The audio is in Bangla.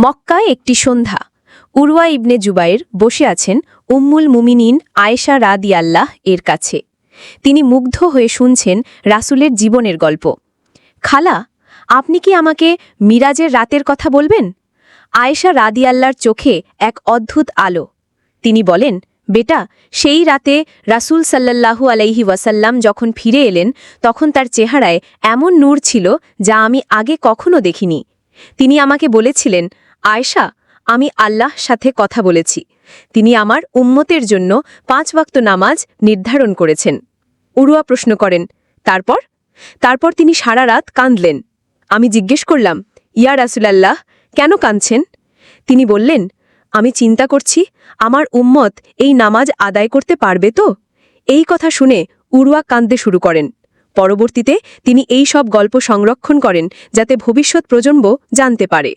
মক্কায় একটি সন্ধ্যা। উরওয়া ইবনে জুবাইর বসে আছেন উম্মুল মুমিনিন আয়েশা রাদিয়াল্লাহ এর কাছে। তিনি মুগ্ধ হয়ে শুনছেন রাসূলের জীবনের গল্প। খালা, আপনি কি আমাকে মিরাজের রাতের কথা বলবেন? আয়েশা রাদিয়াল্লাহর চোখে এক অদ্ভুত আলো। তিনি বলেন, বেটা, সেই রাতে রাসূল সাল্লাল্লাহু আলাইহি ওয়াসাল্লাম যখন ফিরে এলেন তখন তার চেহারায় এমন নূর ছিল যা আমি আগে কখনো দেখিনি। তিনি আমাকে বলেছিলেন, আয়েশা, আমি আল্লাহ সাথে কথা বলেছি। তিনি আমার উম্মতের জন্য 5 ওয়াক্ত নামাজ নির্ধারণ করেছেন। উরওয়া প্রশ্ন করেন, তারপর? তারপর তিনি সারা রাত কাঁদলেন। আমি জিজ্ঞেস করলাম, ইয়া রাসূলাল্লাহ, কেন কাঁদছেন? তিনি বললেন, আমি চিন্তা করছি আমার উম্মত এই নামাজ আদায় করতে পারবে তো। এই কথা শুনে উরওয়া কাঁদতে শুরু করেন। পরবর্তীতে তিনি এই সব গল্প সংরক্ষণ করেন যাতে ভবিষ্যৎ প্রজন্ম জানতে পারে।